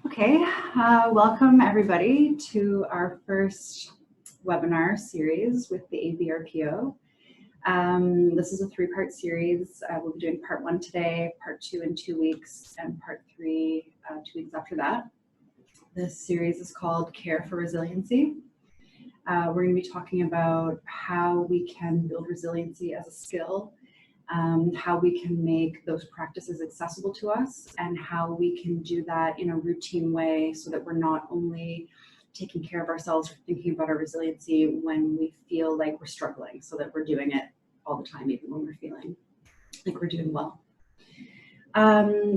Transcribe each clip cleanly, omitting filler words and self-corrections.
Okay, welcome everybody to our first webinar series with the ABRPO. This is a three-part series. We'll be doing part 1 today, part 2 in 2 weeks, and part 3 2 weeks after that. This series is called Care for Resiliency. We're going to be talking about how we can build resiliency as a skill, how we can make those practices accessible to us, and how we can do that in a routine way so that we're not only taking care of ourselves or thinking about our resiliency when we feel like we're struggling, so that we're doing it all the time, even when we're feeling like we're doing well.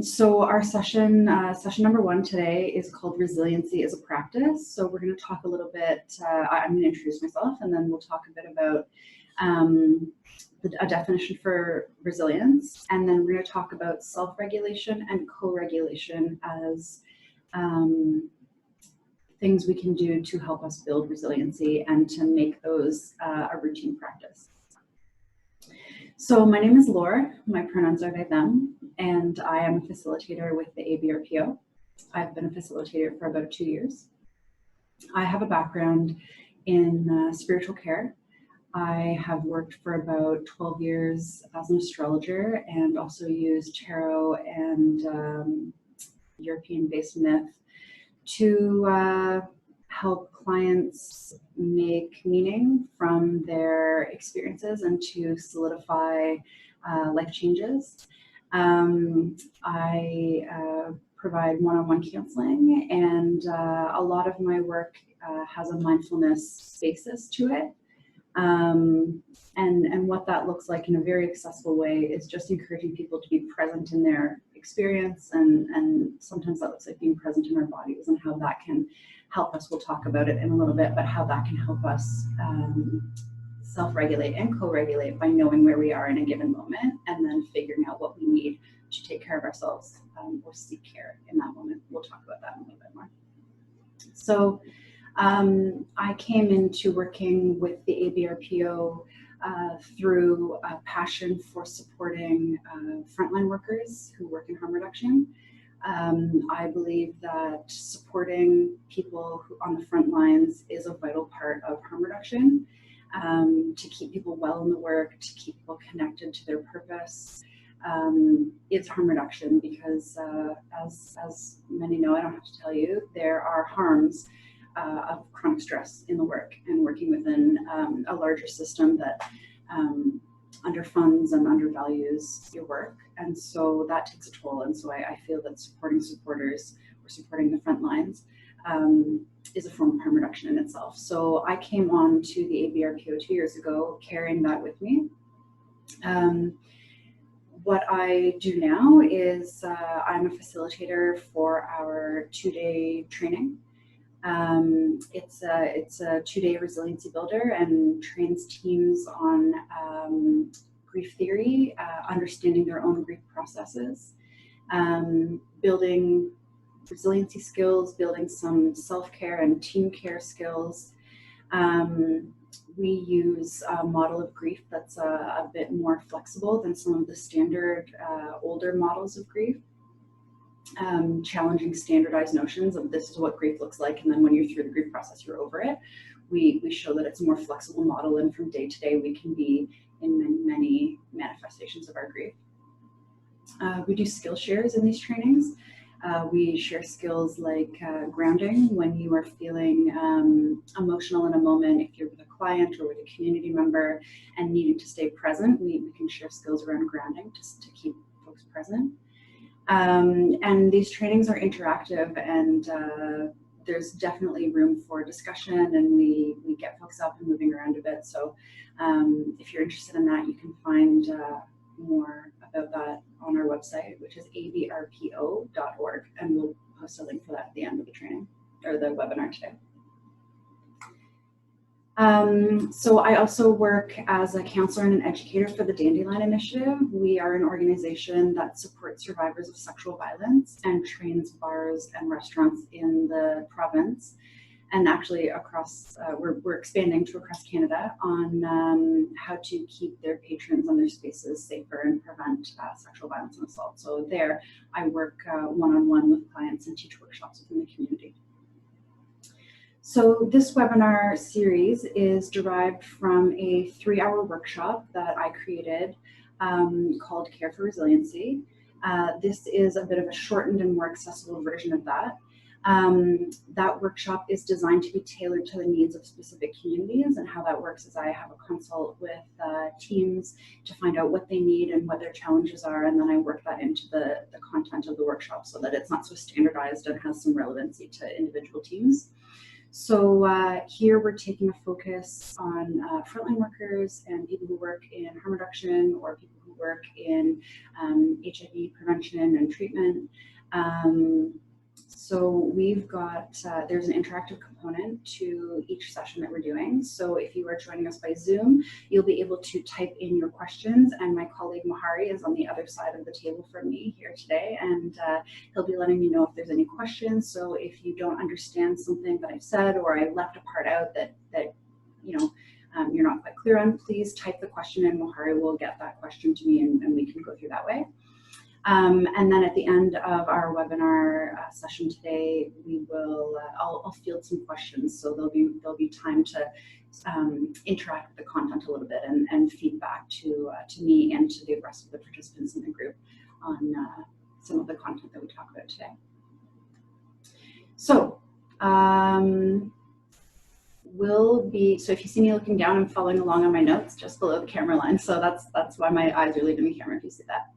So our session number 1 today is called Resiliency as a Practice. So we're going to talk a little bit, I'm going to introduce myself, and then we'll talk a bit about a definition for resilience, and then we're going to talk about self-regulation and co-regulation as things we can do to help us build resiliency and to make those a routine practice. So my name is Laura, my pronouns are they, them, and I am a facilitator with the ABRPO. I've been a facilitator for about 2 years. I have a background in spiritual care. I have worked for about 12 years as an astrologer and also used tarot and European-based myth to help clients make meaning from their experiences and to solidify life changes. I provide one-on-one counseling, and a lot of my work has a mindfulness basis to it. And what that looks like in a very accessible way is just encouraging people to be present in their experience, and sometimes that looks like being present in our bodies and how that can help us. We'll talk about it in a little bit, but how that can help us self-regulate and co-regulate by knowing where we are in a given moment and then figuring out what we need to take care of ourselves or seek care in that moment. We'll talk about that in a little bit more. So I came into working with the ABRPO through a passion for supporting frontline workers who work in harm reduction. I believe that supporting people on the front lines is a vital part of harm reduction, to keep people well in the work, to keep people connected to their purpose. It's harm reduction because, as many know, I don't have to tell you, there are harms of chronic stress in the work and working within a larger system that underfunds and undervalues your work. And so that takes a toll. And so I feel that supporting supporters or supporting the front lines is a form of harm reduction in itself. So I came on to the ABRPO 2 years ago, carrying that with me. What I do now is I'm a facilitator for our 2-day training. It's a 2-day resiliency builder and trains teams on grief theory, understanding their own grief processes, building resiliency skills, building some self-care and team care skills. We use a model of grief that's a bit more flexible than some of the standard older models of grief. Challenging standardized notions of this is what grief looks like, and then when you're through the grief process, you're over it. We show that it's a more flexible model, and from day to day, we can be in many manifestations of our grief. We do skill shares in these trainings. We share skills like grounding when you are feeling emotional in a moment. If you're with a client or with a community member and needing to stay present, we can share skills around grounding just to keep folks present. And these trainings are interactive, and there's definitely room for discussion, and we get folks up and moving around a bit. So if you're interested in that, you can find more about that on our website, which is abrpo.org, and we'll post a link for that at the end of the training or the webinar today. So I also work as a counselor and an educator for the Dandelion Initiative. We are an organization that supports survivors of sexual violence and trains bars and restaurants in the province and actually across, we're expanding to across Canada on how to keep their patrons and their spaces safer and prevent sexual violence and assault. So there, I work one-on-one with clients and teach workshops within the community. So this webinar series is derived from a 3-hour workshop that I created called Care for Resiliency. This is a bit of a shortened and more accessible version of that. That workshop is designed to be tailored to the needs of specific communities, and how that works is I have a consult with teams to find out what they need and what their challenges are, and then I work that into the content of the workshop so that it's not so standardized and has some relevancy to individual teams. So here we're taking a focus on frontline workers and people who work in harm reduction or people who work in HIV prevention and treatment. So we've got, there's an interactive component to each session that we're doing. So if you are joining us by Zoom, you'll be able to type in your questions, and my colleague Mahari is on the other side of the table from me here today, and he'll be letting me know if there's any questions. So if you don't understand something that I've said, or I left a part out that you know, you're not quite clear on, please type the question and Mahari will get that question to me, and we can go through that way. And then at the end of our webinar session today, we will, I'll field some questions. So there'll be time to interact with the content a little bit and feedback to me and to the rest of the participants in the group on some of the content that we talk about today. So so if you see me looking down, I'm following along on my notes just below the camera line. So that's why my eyes are leaving the camera if you see that.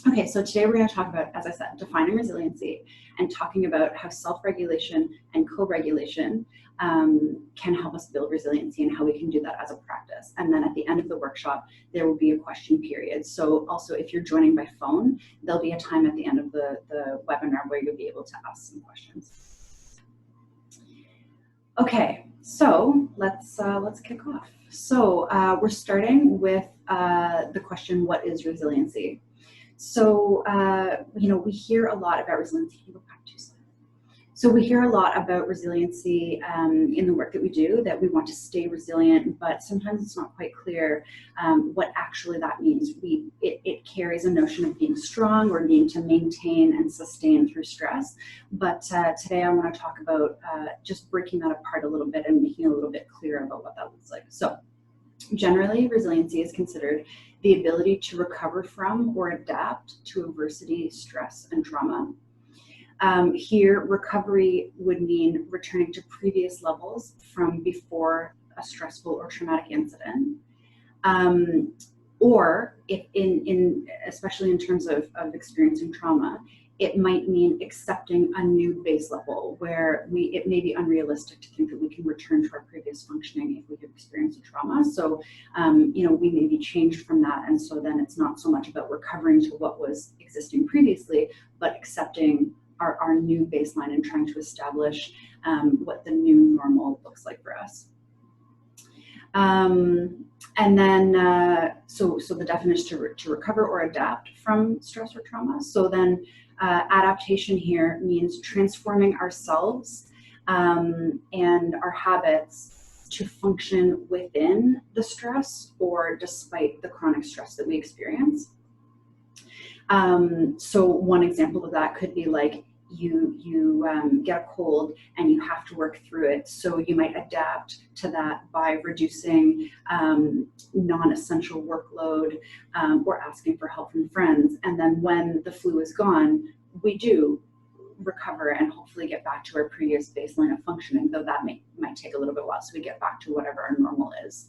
Okay, so today we're going to talk about, as I said, defining resiliency and talking about how self-regulation and co-regulation can help us build resiliency and how we can do that as a practice. And then at the end of the workshop, there will be a question period. So also if you're joining by phone, there'll be a time at the end of the webinar where you'll be able to ask some questions. Okay, so let's kick off. So we're starting with the question, what is resiliency? So, you know, we hear a lot about resiliency. Can you go back 2 slides? So we hear a lot about resiliency in the work that we do, that we want to stay resilient, but sometimes it's not quite clear what actually that means. It carries a notion of being strong or needing to maintain and sustain through stress. But today I want to talk about just breaking that apart a little bit and making it a little bit clearer about what that looks like. So generally, resiliency is considered the ability to recover from or adapt to adversity, stress, and trauma. Here, recovery would mean returning to previous levels from before a stressful or traumatic incident. Or if especially in terms of experiencing trauma, it might mean accepting a new base level where it may be unrealistic to think that we can return to our previous functioning if we have experienced a trauma. So, you know, we may be changed from that. And so then it's not so much about recovering to what was existing previously, but accepting our new baseline and trying to establish what the new normal looks like for us. And then, so the definition is to recover or adapt from stress or trauma. So then adaptation here means transforming ourselves and our habits to function within the stress or despite the chronic stress that we experience. So one example of that could be like you get a cold and you have to work through it. So you might adapt to that by reducing non-essential workload or asking for help from friends. And then when the flu is gone, we do recover and hopefully get back to our previous baseline of functioning, though that might take a little bit while, so we get back to whatever our normal is.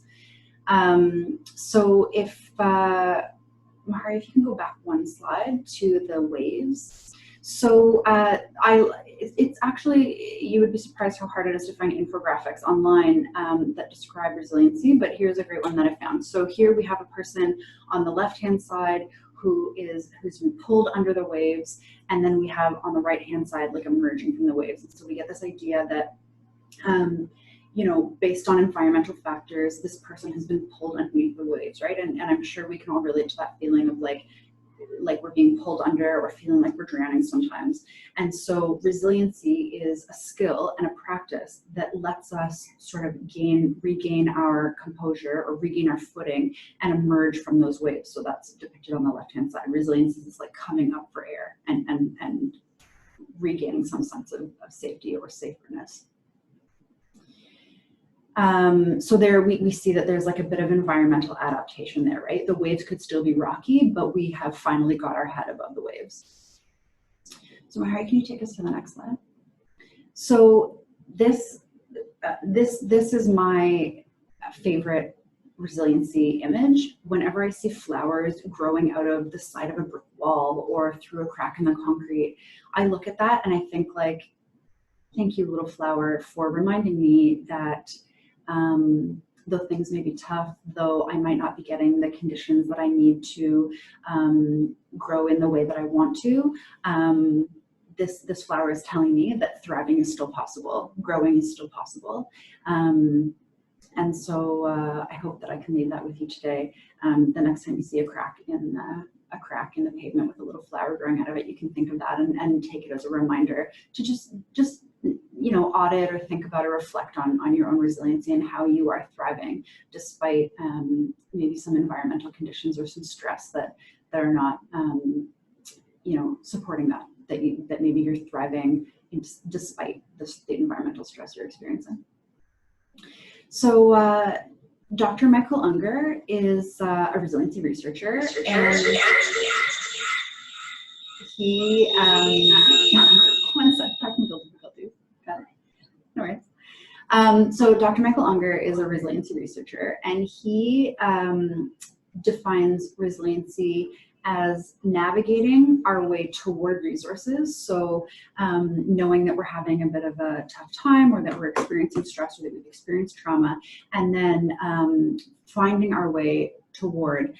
So if, Mahari, if you can go back 1 slide to the waves. So it's actually, you would be surprised how hard it is to find infographics online that describe resiliency, but here's a great one that I found. So here we have a person on the left-hand side who's been pulled under the waves, and then we have on the right-hand side like emerging from the waves. And so we get this idea that, you know, based on environmental factors, this person has been pulled underneath the waves, right? And I'm sure we can all relate to that feeling of like we're being pulled under or feeling like we're drowning sometimes. And so resiliency is a skill and a practice that lets us sort of regain our composure or regain our footing and emerge from those waves. So that's depicted on the left-hand side. Resilience is like coming up for air and regaining some sense of safety or safeness. So there we see that there's like a bit of environmental adaptation there, right? The waves could still be rocky, but we have finally got our head above the waves. So Mahari, can you take us to the next slide? So this is my favorite resiliency image. Whenever I see flowers growing out of the side of a brick wall or through a crack in the concrete, I look at that and I think like, thank you, little flower, for reminding me that though things may be tough, though I might not be getting the conditions that I need to grow in the way that I want to, this flower is telling me that thriving is still possible, growing is still possible. And so I hope that I can leave that with you today. The next time you see a crack in the pavement with a little flower growing out of it, you can think of that and take it as a reminder to just you know, audit or think about or reflect on your own resiliency and how you are thriving despite maybe some environmental conditions or some stress that are not you know, supporting that maybe you're thriving despite the environmental stress you're experiencing. So Dr. Michael Unger is a resiliency researcher, and he, one sec, technical difficulties, got it, no worries. So Dr. Michael Unger is a resiliency researcher, and he defines resiliency as navigating our way toward resources. So knowing that we're having a bit of a tough time, or that we're experiencing stress, or that we've experienced trauma, and then finding our way toward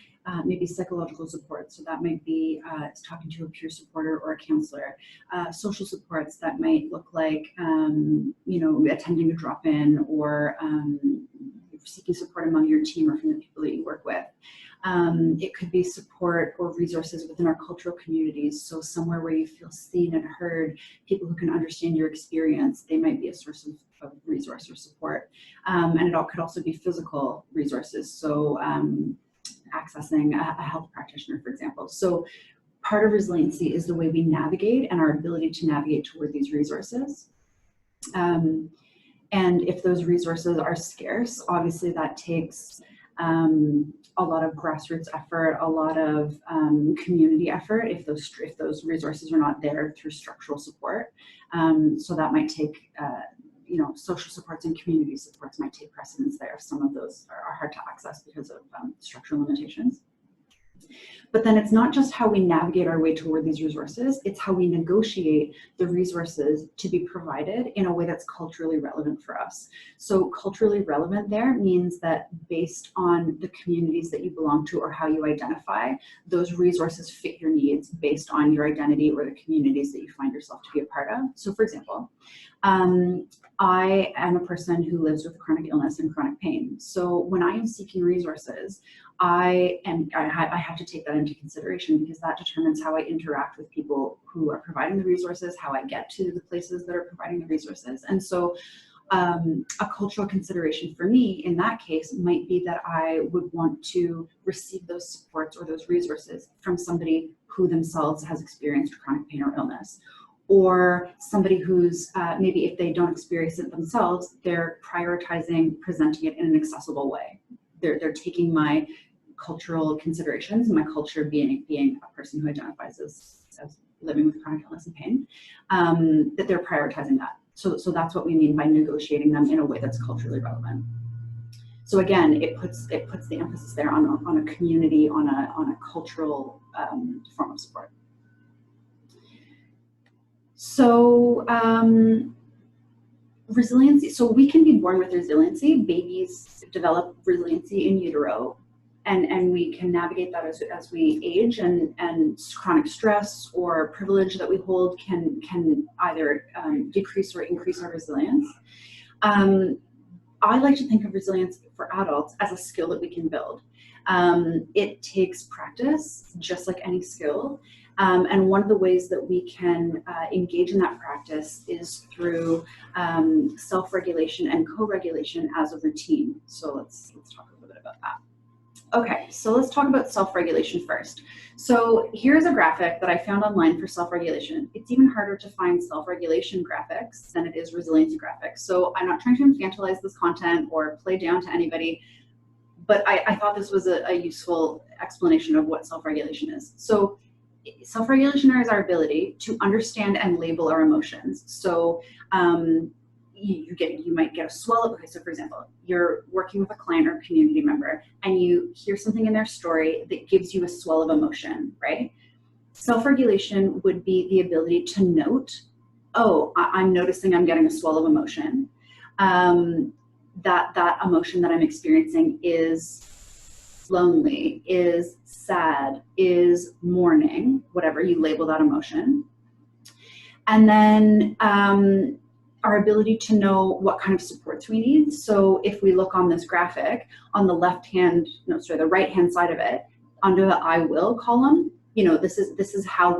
maybe psychological support. So that might be talking to a peer supporter or a counselor. Social supports that might look like, you know, attending a drop-in, or seeking support among your team or from the people that you work with. It could be support or resources within our cultural communities. So somewhere where you feel seen and heard, people who can understand your experience, they might be a source of resource or support. And it could also be physical resources. So accessing a health practitioner, for example. So part of resiliency is the way we navigate and our ability to navigate toward these resources. And if those resources are scarce, obviously that takes a lot of grassroots effort, a lot of community effort if those resources are not there through structural support. So that might take, you know, social supports and community supports might take precedence there if some of those are hard to access because of structural limitations. But then it's not just how we navigate our way toward these resources, it's how we negotiate the resources to be provided in a way that's culturally relevant for us. So culturally relevant there means that based on the communities that you belong to or how you identify, those resources fit your needs based on your identity or the communities that you find yourself to be a part of. So for example, I am a person who lives with chronic illness and chronic pain. So when I am seeking resources, I have to take that into consideration, because that determines how I interact with people who are providing the resources, how I get to the places that are providing the resources. And so a cultural consideration for me in that case might be that I would want to receive those supports or those resources from somebody who themselves has experienced chronic pain or illness, or somebody who's maybe if they don't experience it themselves, they're prioritizing presenting it in an accessible way. They're taking my cultural considerations, my culture being a person who identifies as living with chronic illness and pain, that they're prioritizing that. So that's what we mean by negotiating them in a way that's culturally relevant. So again, it puts the emphasis there on a community, on a cultural form of support. So resiliency, so we can be born with resiliency. Babies develop resiliency in utero, and we can navigate that as we age, and chronic stress or privilege that we hold can either decrease or increase our resilience. I like to think of resilience for adults as a skill that we can build. It takes practice, just like any skill. And one of the ways that we can engage in that practice is through self-regulation and co-regulation as a routine. So let's talk a little bit about that. Okay, so let's talk about self-regulation first. So here's a graphic that I found online for self-regulation. It's even harder to find self-regulation graphics than it is resiliency graphics. So I'm not trying to infantilize this content or play down to anybody, but I thought this was a useful explanation of what self-regulation is. So self-regulation is our ability to understand and label our emotions. So you might get a swell up. Okay, so for example, you're working with a client or a community member and you hear something in their story that gives you a swell of emotion, right? Self-regulation would be the ability to note, oh, I'm noticing I'm getting a swell of emotion. That emotion that I'm experiencing is lonely, is sad, is mourning, whatever you label that emotion. And then our ability to know what kind of supports we need. So if we look on this graphic, on the the right-hand side of it, under the I will column, this is how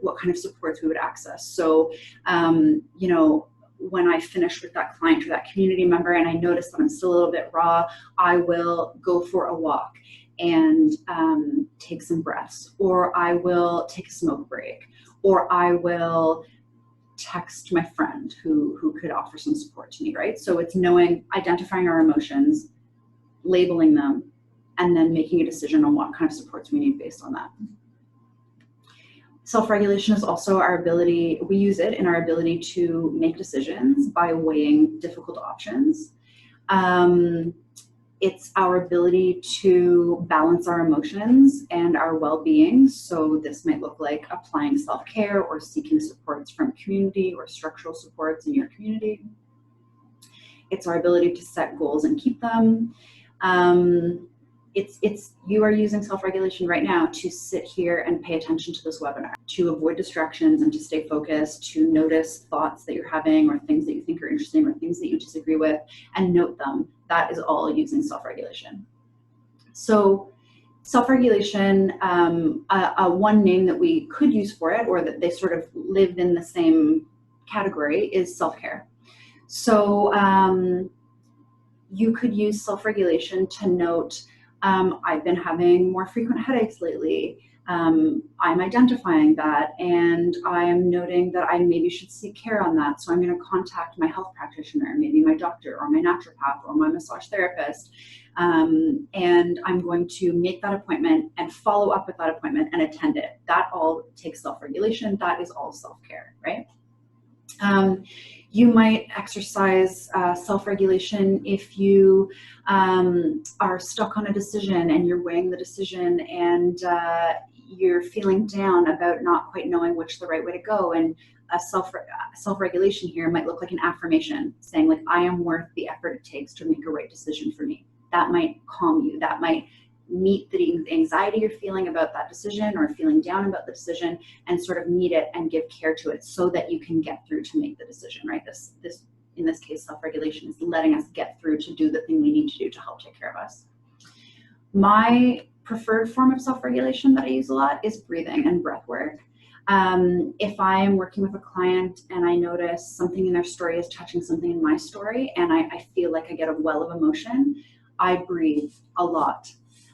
what kind of supports we would access. So, when I finish with that client or that community member and I notice that I'm still a little bit raw, I will go for a walk and take some breaths, or I will take a smoke break, or I will text my friend who could offer some support to me, right? So it's identifying our emotions, labeling them, and then making a decision on what kind of supports we need based on that. Self-regulation is also we use it in our ability to make decisions by weighing difficult options. It's our ability to balance our emotions and our well-being. So this might look like applying self-care or seeking supports from community or structural supports in your community. It's our ability to set goals and keep them. You are using self-regulation right now to sit here and pay attention to this webinar, to avoid distractions and to stay focused, to notice thoughts that you're having or things that you think are interesting or things that you disagree with and note them. That is all using self-regulation. So self-regulation, one name that we could use for it, or that they sort of live in the same category, is self-care. So you could use self-regulation to note, I've been having more frequent headaches lately. I'm identifying that and I'm noting that I maybe should seek care on that. So I'm going to contact my health practitioner, maybe my doctor or my naturopath or my massage therapist. And I'm going to make that appointment and follow up with that appointment and attend it. That all takes self-regulation. That is all self-care, right? You might exercise self-regulation if you are stuck on a decision and you're weighing the decision and you're feeling down about not quite knowing which the right way to go. And self-regulation here might look like an affirmation saying, like, I am worth the effort it takes to make a right decision for me. That might calm you. That might meet the anxiety you're feeling about that decision or feeling down about the decision and sort of meet it and give care to it so that you can get through to make the decision, right? This in this case, self-regulation is letting us get through to do the thing we need to do to help take care of us. My preferred form of self-regulation that I use a lot is breathing and breath work. If I am working with a client and I notice something in their story is touching something in my story and I feel like I get a well of emotion, I breathe a lot.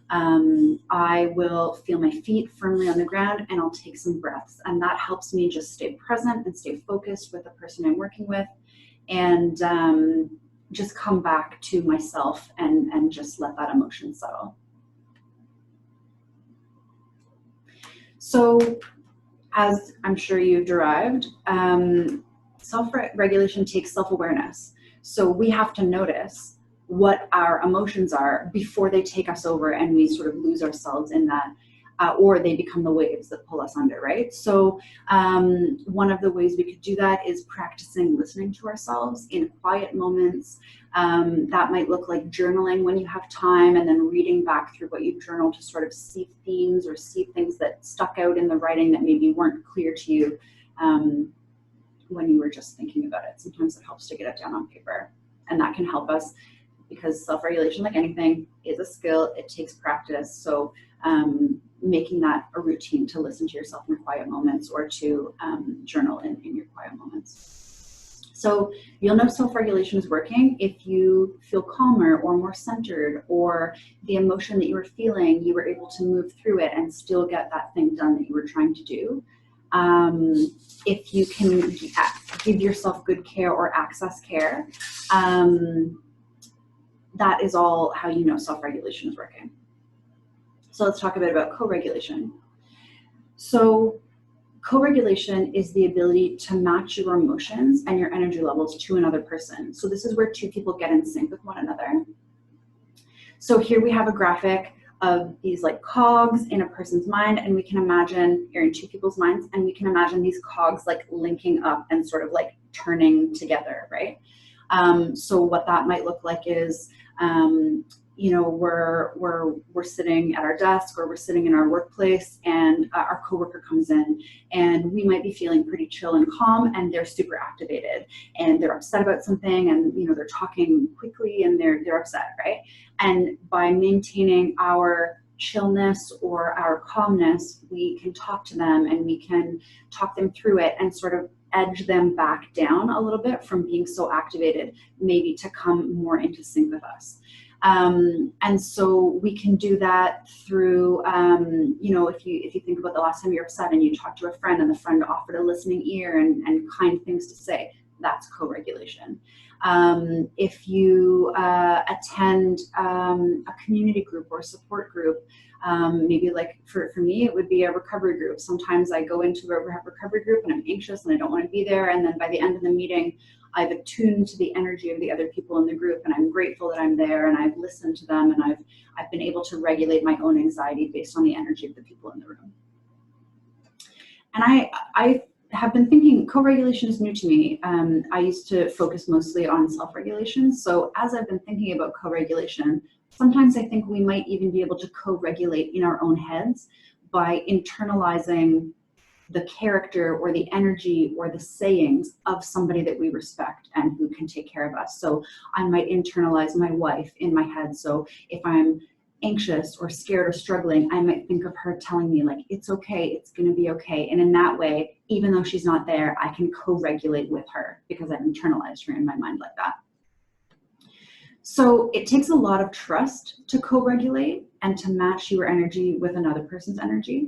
I will feel my feet firmly on the ground and I'll take some breaths, and that helps me just stay present and stay focused with the person I'm working with, and just come back to myself and just let that emotion settle. So as I'm sure you've derived, self-regulation takes self-awareness. So we have to notice what our emotions are before they take us over and we sort of lose ourselves in that, or they become the waves that pull us under, right? So one of the ways we could do that is practicing listening to ourselves in quiet moments. That might look like journaling when you have time and then reading back through what you've journaled to sort of see themes or see things that stuck out in the writing that maybe weren't clear to you when you were just thinking about it. Sometimes it helps to get it down on paper, and that can help us, because self-regulation, like anything, is a skill. It takes practice. So making that a routine to listen to yourself in quiet moments or to journal in your quiet moments. So you'll know self-regulation is working if you feel calmer or more centered, or the emotion that you were feeling, you were able to move through it and still get that thing done that you were trying to do. If you can give yourself good care or access care, that is all how you know self-regulation is working. So let's talk a bit about co-regulation. So co-regulation is the ability to match your emotions and your energy levels to another person. So this is where two people get in sync with one another. So here we have a graphic of these like cogs in a person's mind, and we can imagine, you're in two people's minds, and we can imagine these cogs like linking up and sort of like turning together, right? So what that might look like is, you know, we're sitting at our desk or we're sitting in our workplace, and our coworker comes in, and we might be feeling pretty chill and calm, and they're super activated, and they're upset about something, and you know, they're talking quickly, and they're upset, right? And by maintaining our chillness or our calmness, we can talk to them and we can talk them through it and sort of edge them back down a little bit from being so activated, maybe to come more into sync with us. And so we can do that through, you know, if you think about the last time you're upset and you talked to a friend and the friend offered a listening ear and kind things to say, that's co-regulation. If you attend a community group or a support group, maybe like for me, it would be a recovery group. Sometimes I go into a recovery group and I'm anxious and I don't want to be there. And then by the end of the meeting, I've attuned to the energy of the other people in the group, and I'm grateful that I'm there, and I've listened to them, and I've been able to regulate my own anxiety based on the energy of the people in the room. And I have been thinking co-regulation is new to me. I used to focus mostly on self-regulation. So as I've been thinking about co-regulation, sometimes I think we might even be able to co-regulate in our own heads by internalizing the character or the energy or the sayings of somebody that we respect and who can take care of us. So I might internalize my wife in my head. So if I'm anxious or scared or struggling, I might think of her telling me like, it's okay, it's gonna be okay. And in that way, even though she's not there, I can co-regulate with her because I've internalized her in my mind like that. So it takes a lot of trust to co-regulate and to match your energy with another person's energy.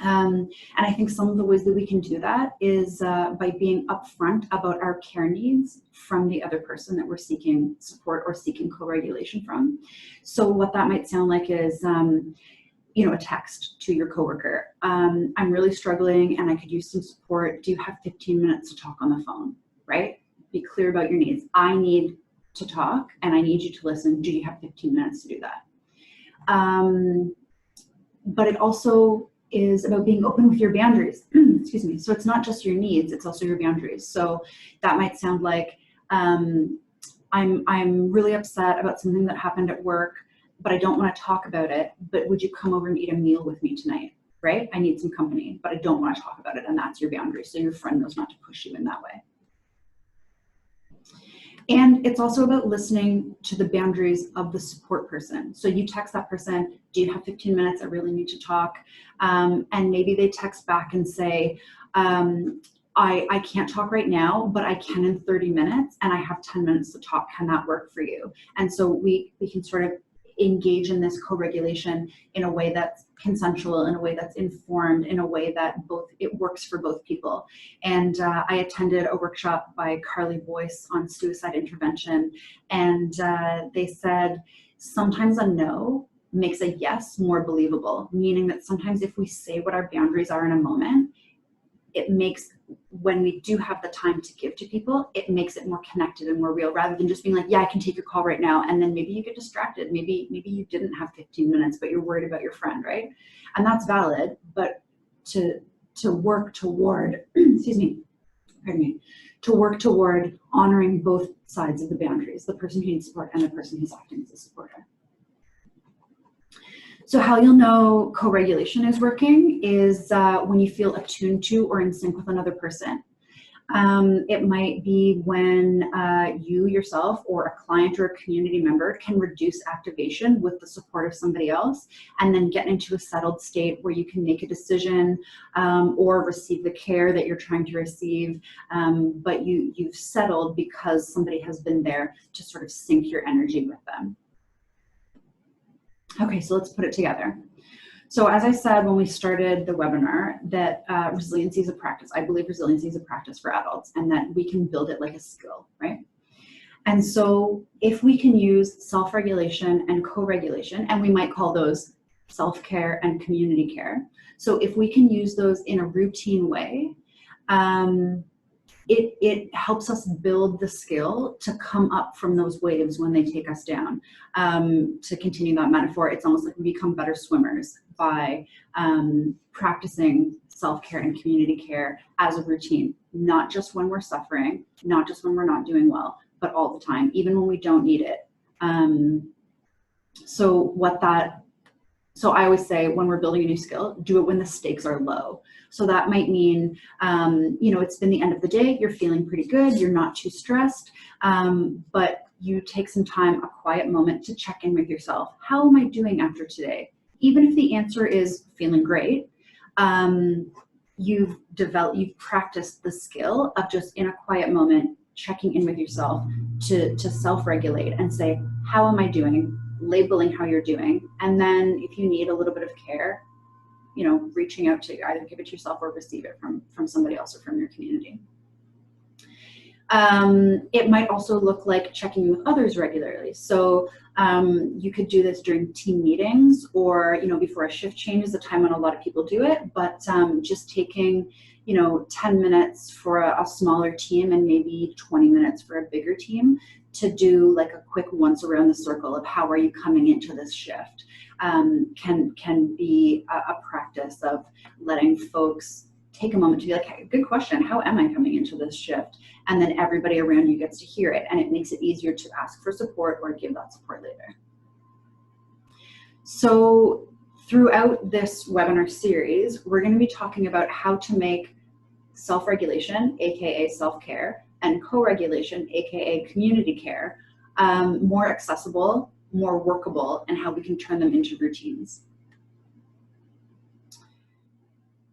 And I think some of the ways that we can do that is by being upfront about our care needs from the other person that we're seeking support or seeking co-regulation from. So what that might sound like is, you know, a text to your coworker. I'm really struggling and I could use some support. Do you have 15 minutes to talk on the phone, right? Be clear about your needs. I need to talk and I need you to listen. Do you have 15 minutes to do that? But it also is about being open with your boundaries. Excuse me. So it's not just your needs, it's also your boundaries. So that might sound like, I'm really upset about something that happened at work, but I don't want to talk about it, but would you come over and eat a meal with me tonight, right? I need some company, but I don't want to talk about it, and that's your boundary. So your friend knows not to push you in that way. And it's also about listening to the boundaries of the support person. So you text that person, do you have 15 minutes? I really need to talk. And maybe they text back and say, I can't talk right now, but I can in 30 minutes and I have 10 minutes to talk. Can that work for you? And so we can sort of engage in this co-regulation in a way that's consensual, in a way that's informed, in a way that it works for both people. And I attended a workshop by Carly Boyce on suicide intervention, and they said sometimes a no makes a yes more believable, meaning that sometimes if we say what our boundaries are in a moment, it makes, when we do have the time to give to people, it makes it more connected and more real, rather than just being like, yeah, I can take your call right now. And then maybe you get distracted. Maybe you didn't have 15 minutes, but you're worried about your friend, right? And that's valid, but to work toward, excuse me, pardon me, to work toward honoring both sides of the boundaries, the person who needs support and the person who's acting as a supporter. So how you'll know co-regulation is working is when you feel attuned to or in sync with another person. It might be when you yourself or a client or a community member can reduce activation with the support of somebody else and then get into a settled state where you can make a decision or receive the care that you're trying to receive, but you've settled because somebody has been there to sort of sync your energy with them. Okay, so let's put it together. So as I said when we started the webinar, that resiliency is a practice. I believe resiliency is a practice for adults and that we can build it like a skill, right? And so if we can use self-regulation and co-regulation, and we might call those self-care and community care. So if we can use those in a routine way, it helps us build the skill to come up from those waves when they take us down. To continue that metaphor, it's almost like we become better swimmers by practicing self-care and community care as a routine, not just when we're suffering, not just when we're not doing well, but all the time, even when we don't need it. So I always say when we're building a new skill, do it when the stakes are low. So that might mean, it's been the end of the day, you're feeling pretty good, you're not too stressed, but you take some time, a quiet moment to check in with yourself. How am I doing after today? Even if the answer is feeling great, you've practiced the skill of just in a quiet moment, checking in with yourself to self-regulate and say, how am I doing? Labeling how you're doing. And then if you need a little bit of care, reaching out to either give it to yourself or receive it from somebody else or from your community. It might also look like checking in with others regularly. So you could do this during team meetings or, before a shift change is a time when a lot of people do it, but just taking, 10 minutes for a smaller team and maybe 20 minutes for a bigger team to do like a quick once around the circle of how are you coming into this shift can be a practice of letting folks take a moment to be like, hey, good question, how am I coming into this shift? And then everybody around you gets to hear it, and it makes it easier to ask for support or give that support later. So throughout this webinar series, we're going to be talking about how to make self-regulation, aka self-care, and co-regulation, aka community care, more accessible, more workable, and how we can turn them into routines.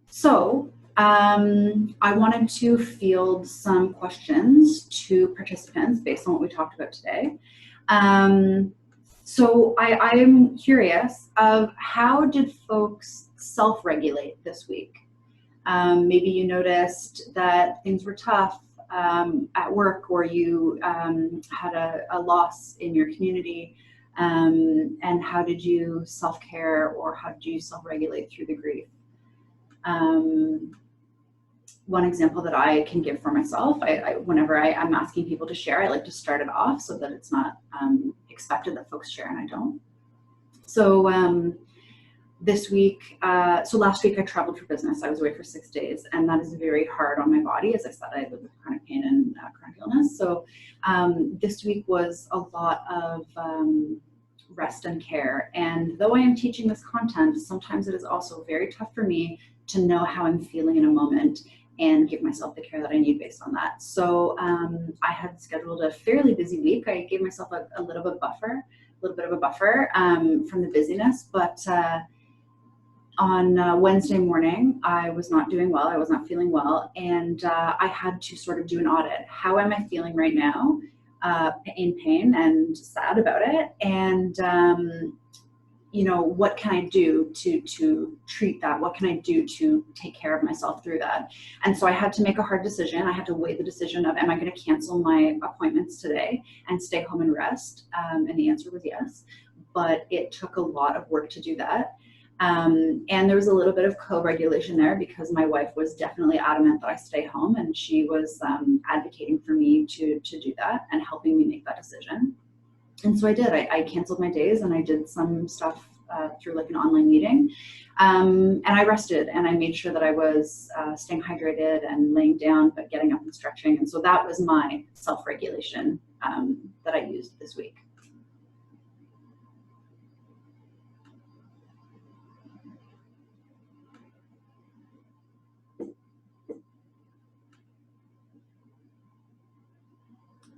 So I wanted to field some questions to participants based on what we talked about today. So I am curious of how did folks self-regulate this week? Maybe you noticed that things were tough at work, or you had a loss in your community, and how did you self-care or how did you self-regulate through the grief? One example that I can give for myself, whenever I'm asking people to share, I like to start it off so that it's not expected that folks share and I don't. So this week, so last week I traveled for business. I was away for 6 days, and that is very hard on my body. As I said, I live with chronic pain and chronic illness. So this week was a lot of rest and care. And though I am teaching this content, sometimes it is also very tough for me to know how I'm feeling in a moment and give myself the care that I need based on that. So I had scheduled a fairly busy week. I gave myself a little bit of a buffer from the busyness, but on Wednesday morning, I was not doing well. I was not feeling well, and I had to sort of do an audit. How am I feeling right now? In pain and sad about it, and what can I do to treat that? What can I do to take care of myself through that? And so I had to make a hard decision. I had to weigh the decision of, am I going to cancel my appointments today and stay home and rest? And the answer was yes, but it took a lot of work to do that. And there was a little bit of co-regulation there because my wife was definitely adamant that I stay home, and she was advocating for me to do that and helping me make that decision. And so I did. I canceled my days and I did some stuff through like an online meeting, and I rested and I made sure that I was staying hydrated and laying down but getting up and stretching. And so that was my self-regulation that I used this week.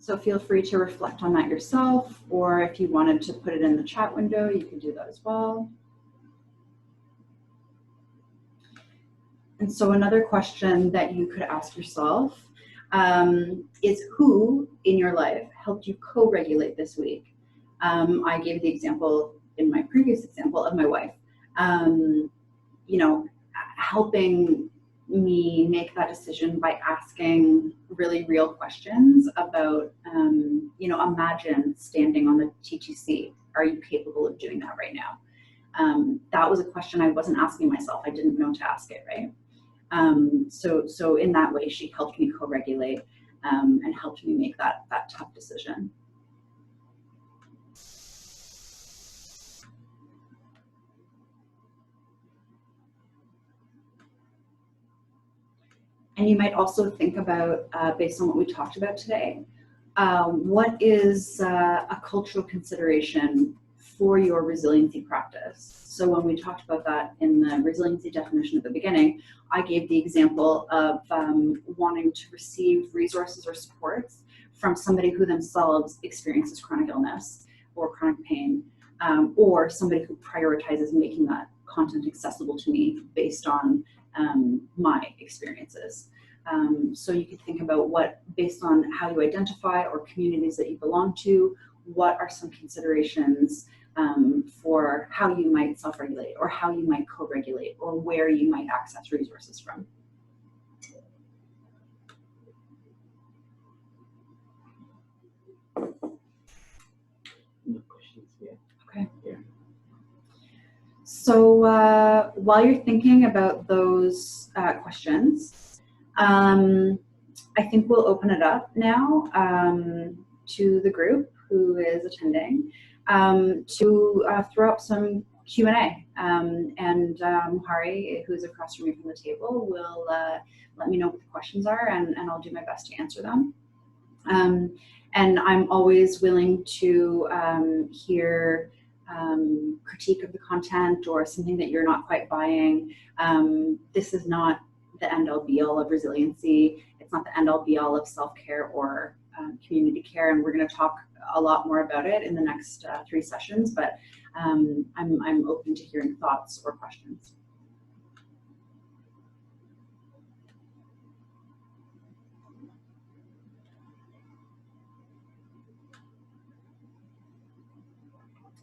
So feel free to reflect on that yourself, or if you wanted to put it in the chat window, you can do that as well. And so another question that you could ask yourself is, who in your life helped you co-regulate this week? I gave the example in my previous example of my wife, you know, helping me make that decision by asking really real questions about, you know, imagine standing on the TTC. Are you capable of doing that right now? That was a question I wasn't asking myself. I didn't know to ask it, right? So in that way, she helped me co-regulate and helped me make that tough decision. And you might also think about, based on what we talked about today, what is a cultural consideration for your resiliency practice? So when we talked about that in the resiliency definition at the beginning, I gave the example of wanting to receive resources or supports from somebody who themselves experiences chronic illness or chronic pain, or somebody who prioritizes making that content accessible to me based on my experiences. So you could think about what, based on how you identify or communities that you belong to, what are some considerations for how you might self-regulate or how you might co-regulate or where you might access resources from. No questions yet. Okay. Yeah. So while you're thinking about those questions, I think we'll open it up now to the group who is attending to throw up some Q&A. And Hari, who's across from me from the table, will let me know what the questions are, and I'll do my best to answer them. And I'm always willing to hear critique of the content or something that you're not quite buying. This is not the end-all be-all of resiliency. It's not the end-all be-all of self-care or community care, and we're going to talk a lot more about it in the next 3 sessions, but I'm open to hearing thoughts or questions.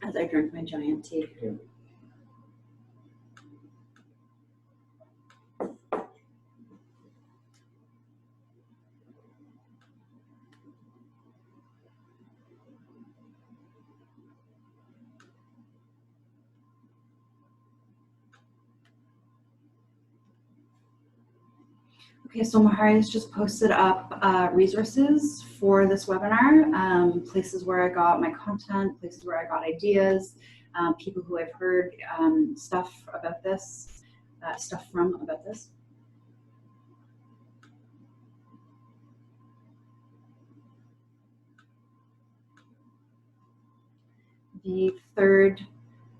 As I drink my giant tea. Yeah. Okay, so Mahari has just posted up resources for this webinar, places where I got my content, places where I got ideas, people who I've heard stuff about this, stuff from about this. The third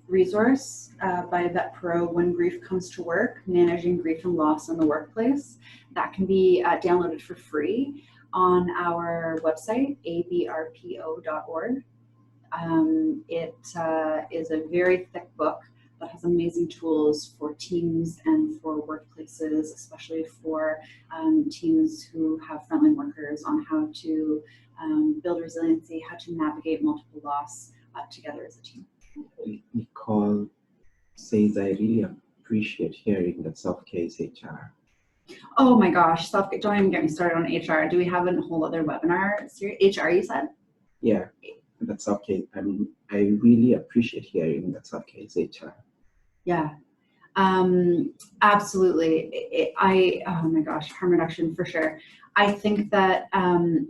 resource by Vet Pro, When Grief Comes to Work, Managing Grief and Loss in the Workplace. That can be downloaded for free on our website, abrpo.org. It is a very thick book that has amazing tools for teams and for workplaces, especially for teams who have frontline workers, on how to build resiliency, how to navigate multiple loss together as a team. Nicole says, I really appreciate hearing that self-care is HR. Oh my gosh, self-care, don't even get me started on HR. Do we have a whole other webinar series? HR, you said? Yeah, that self-care. I mean, I really appreciate hearing that self-care is HR. Yeah, absolutely. Oh my gosh, harm reduction for sure. I think that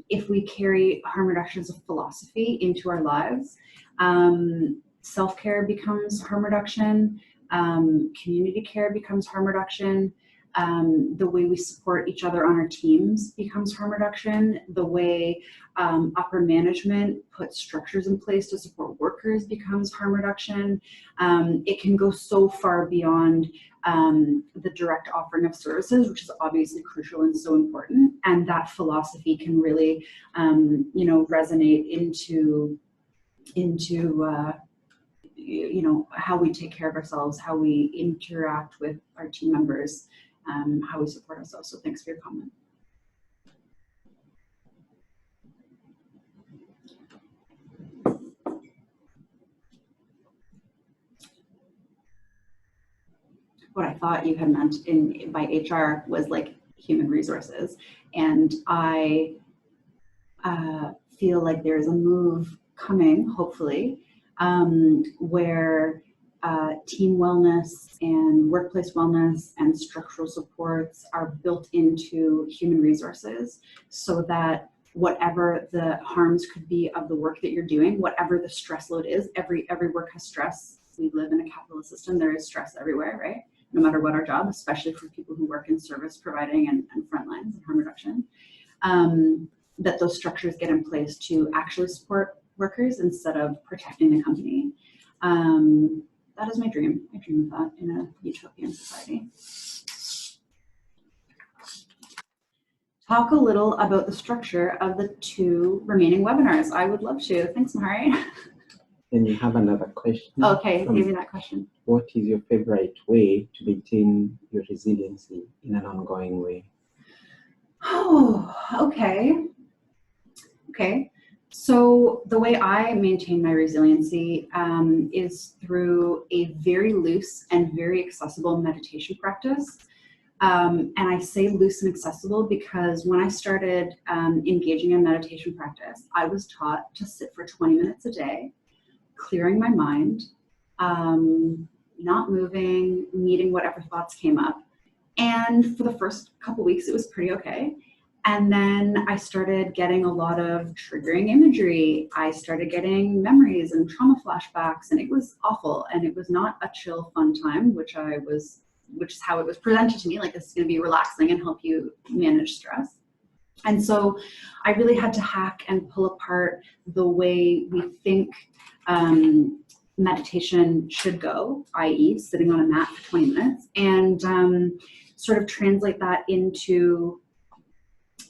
if we carry harm reduction as a philosophy into our lives, self-care becomes harm reduction, community care becomes harm reduction, The way we support each other on our teams becomes harm reduction. The way upper management puts structures in place to support workers becomes harm reduction. It can go so far beyond the direct offering of services, which is obviously crucial and so important. And that philosophy can really, resonate into how we take care of ourselves, how we interact with our team members, how we support ourselves. So thanks for your comment. What I thought you had meant by HR was like human resources. And I feel like there's a move coming, hopefully, where team wellness and workplace wellness and structural supports are built into human resources, so that whatever the harms could be of the work that you're doing, whatever the stress load is, every work has stress. We live in a capitalist system. There is stress everywhere, right? No matter what our job, especially for people who work in service providing and front lines and harm reduction, that those structures get in place to actually support workers instead of protecting the company. That is my dream. I dream of that in a utopian society. Talk a little about the structure of the 2 remaining webinars. I would love to. Thanks, Mahari. And you have another question. Okay, give me that question. What is your favorite way to maintain your resiliency in an ongoing way? Oh, okay. Okay. So the way I maintain my resiliency is through a very loose and very accessible meditation practice. And I say loose and accessible because when I started engaging in meditation practice, I was taught to sit for 20 minutes a day, clearing my mind, not moving, meeting whatever thoughts came up. And for the first couple weeks, it was pretty okay. And then I started getting a lot of triggering imagery. I started getting memories and trauma flashbacks, and it was awful. And it was not a chill, fun time, which is how it was presented to me, like this is gonna be relaxing and help you manage stress. And so I really had to hack and pull apart the way we think meditation should go, i.e. sitting on a mat for 20 minutes, and sort of translate that into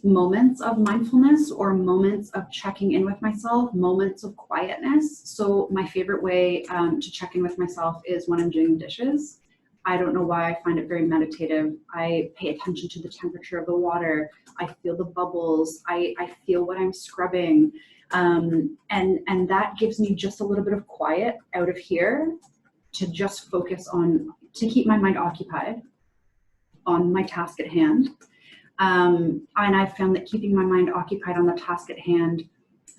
moments of mindfulness or moments of checking in with myself, moments of quietness. So my favorite way to check in with myself is when I'm doing dishes. I don't know why I find it very meditative. I pay attention to the temperature of the water. I feel the bubbles. I feel what I'm scrubbing. And that gives me just a little bit of quiet out of here to just focus on, to keep my mind occupied on my task at hand. And I've found that keeping my mind occupied on the task at hand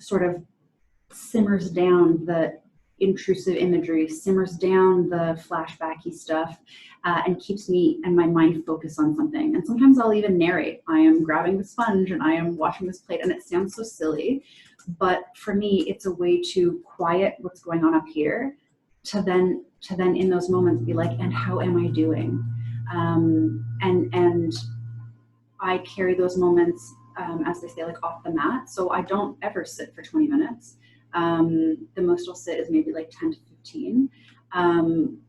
sort of simmers down the intrusive imagery, simmers down the flashbacky stuff, and keeps me and my mind focused on something. And sometimes I'll even narrate. I am grabbing the sponge and I am washing this plate, and it sounds so silly, but for me, it's a way to quiet what's going on up here, to then in those moments be like, and how am I doing? And I carry those moments, as they say, like off the mat. So I don't ever sit for 20 minutes. The most I'll sit is maybe like 10 to 15.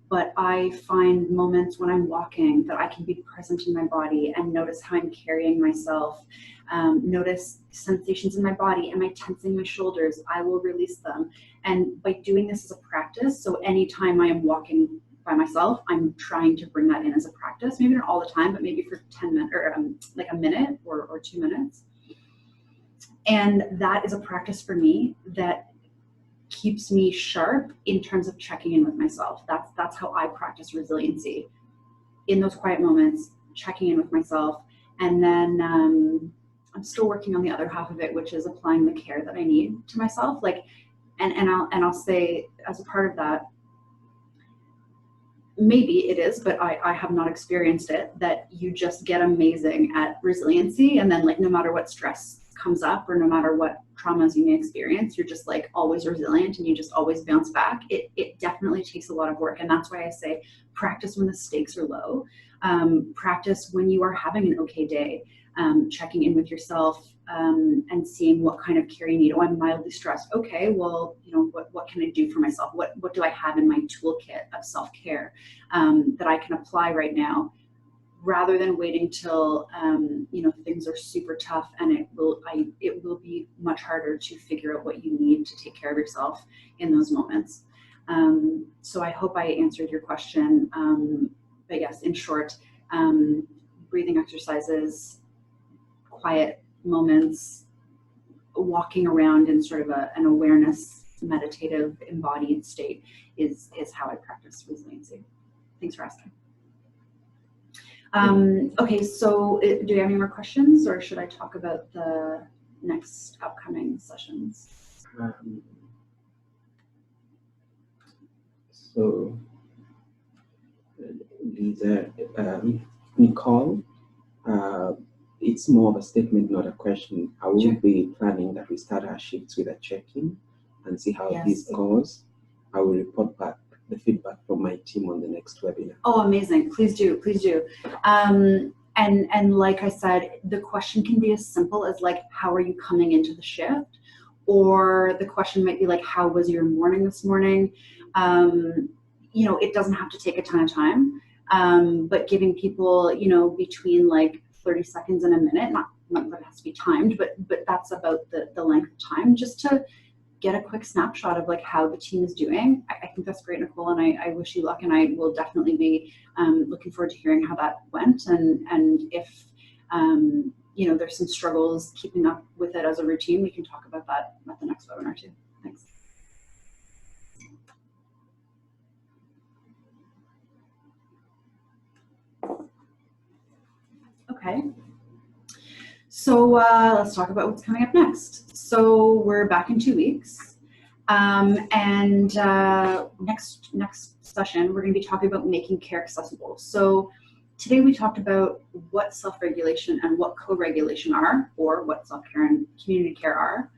But I find moments when I'm walking that I can be present in my body and notice how I'm carrying myself, notice sensations in my body. Am I tensing my shoulders? I will release them. And by doing this as a practice, so anytime I am walking by myself, I'm trying to bring that in as a practice, maybe not all the time, but maybe for 10 minutes or like a minute or 2 minutes. And that is a practice for me that keeps me sharp in terms of checking in with myself. That's how I practice resiliency. In those quiet moments, checking in with myself. And then I'm still working on the other half of it, which is applying the care that I need to myself. Like, and I'll say as a part of that, maybe it is, but I have not experienced it, that you just get amazing at resiliency, and then like no matter what stress comes up, or no matter what traumas you may experience, you're just like always resilient and you just always bounce back. It definitely takes a lot of work. And that's why I say practice when the stakes are low. Practice when you are having an okay day, checking in with yourself, and seeing what kind of care you need. Oh, I'm mildly stressed. Okay, well, you know, what can I do for myself? What do I have in my toolkit of self-care that I can apply right now, rather than waiting till you know, things are super tough, and it will be much harder to figure out what you need to take care of yourself in those moments. So I hope I answered your question. But yes, in short, breathing exercises, quiet moments, walking around in sort of an awareness, meditative, embodied state is how I practice resiliency. Thanks for asking. Okay, so do you have any more questions, or should I talk about the next upcoming sessions? So, Lisa, Nicole, it's more of a statement, not a question. I will be planning that we start our shifts with a check-in and see how this goes. I will report back the feedback from my team on the next webinar. Oh, amazing. Please do, please do. And like I said, the question can be as simple as like, how are you coming into the shift? Or the question might be like, how was your morning this morning? You know, it doesn't have to take a ton of time, but giving people, you know, between like 30 seconds and a minute, not that it has to be timed, but that's about the length of time, just to get a quick snapshot of like how the team is doing. I think that's great, Nicole, and I wish you luck, and I will definitely be looking forward to hearing how that went, and if you know, there's some struggles keeping up with it as a routine, we can talk about that at the next webinar too. Thanks. Okay. So let's talk about what's coming up next. So we're back in 2 weeks. And next session, we're going to be talking about making care accessible. So today we talked about what self-regulation and what co-regulation are, or what self-care and community care are.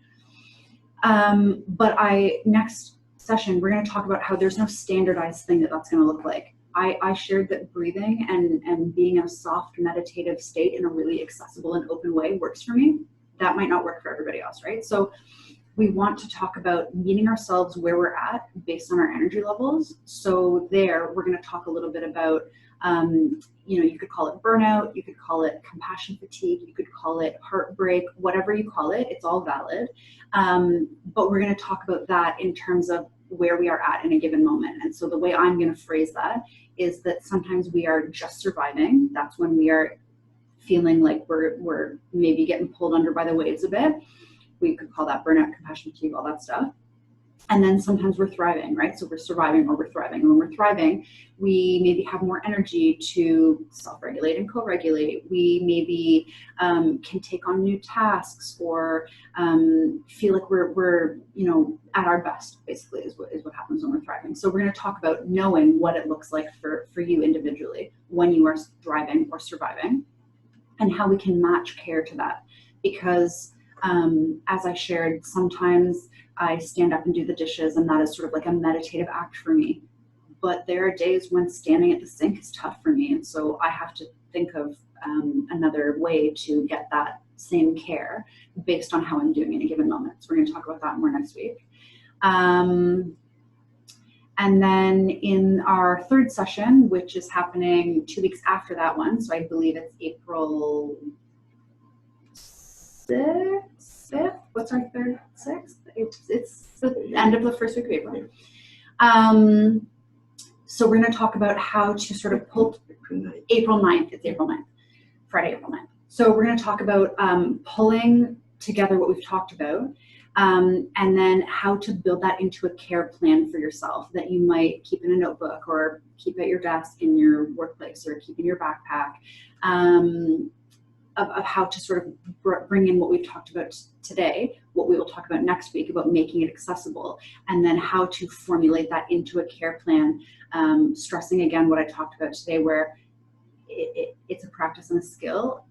But next session, we're going to talk about how there's no standardized thing that's going to look like. I shared that breathing and being in a soft meditative state in a really accessible and open way works for me. That might not work for everybody else, right? So we want to talk about meeting ourselves where we're at based on our energy levels. So there, we're going to talk a little bit about, you know, you could call it burnout, you could call it compassion fatigue, you could call it heartbreak, whatever you call it, it's all valid. But we're going to talk about that in terms of where we are at in a given moment. And so the way I'm going to phrase that is that sometimes we are just surviving. That's when we are feeling like we're maybe getting pulled under by the waves a bit. We could call that burnout, compassion fatigue, all that stuff. And then sometimes we're thriving, right? So we're surviving or we're thriving. And when we're thriving, we maybe have more energy to self-regulate and co-regulate. We maybe can take on new tasks, or feel like we're you know, at our best, basically, is what happens when we're thriving. So we're going to talk about knowing what it looks like for you individually when you are thriving or surviving, and how we can match care to that. Because as I shared, sometimes I stand up and do the dishes, and that is sort of like a meditative act for me. But there are days when standing at the sink is tough for me, and so I have to think of another way to get that same care based on how I'm doing in a given moment. So we're going to talk about that more next week. And then in our third session, which is happening 2 weeks after that one, so I believe it's April 5th. What's our third? 6th? It's the end of the first week of April. So we're going to talk about how to sort of pull April 9th. It's April 9th, Friday, April 9th. So we're going to talk about pulling together what we've talked about, and then how to build that into a care plan for yourself that you might keep in a notebook, or keep at your desk in your workplace, or keep in your backpack. Of how to sort of bring in what we've talked about today, what we will talk about next week about making it accessible, and then how to formulate that into a care plan, stressing again what I talked about today, where it's a practice and a skill.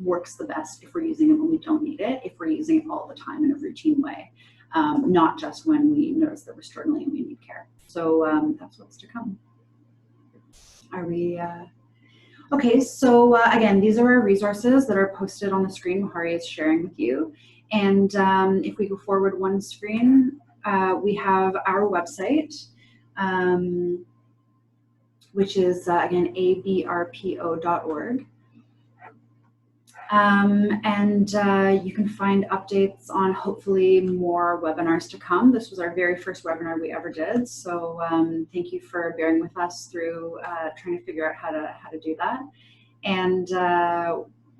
works the best if we're using it when we don't need it, if we're using it all the time in a routine way, not just when we notice that we're struggling and we need care. So that's what's to come. Are we, okay, so again, these are our resources that are posted on the screen Mahari is sharing with you. And if we go forward one screen, we have our website, which is, again, abrpo.org. And you can find updates on hopefully more webinars to come. This was our very first webinar we ever did, so thank you for bearing with us through trying to figure out how to do that. And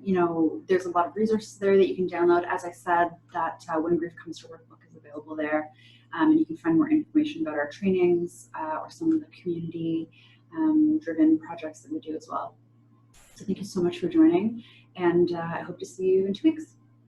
you know, there's a lot of resources there that you can download. As I said, that When Grief Comes to Workbook is available there, and you can find more information about our trainings or some of the community driven projects that we do as well. So thank you so much for joining, and I hope to see you in 2 weeks.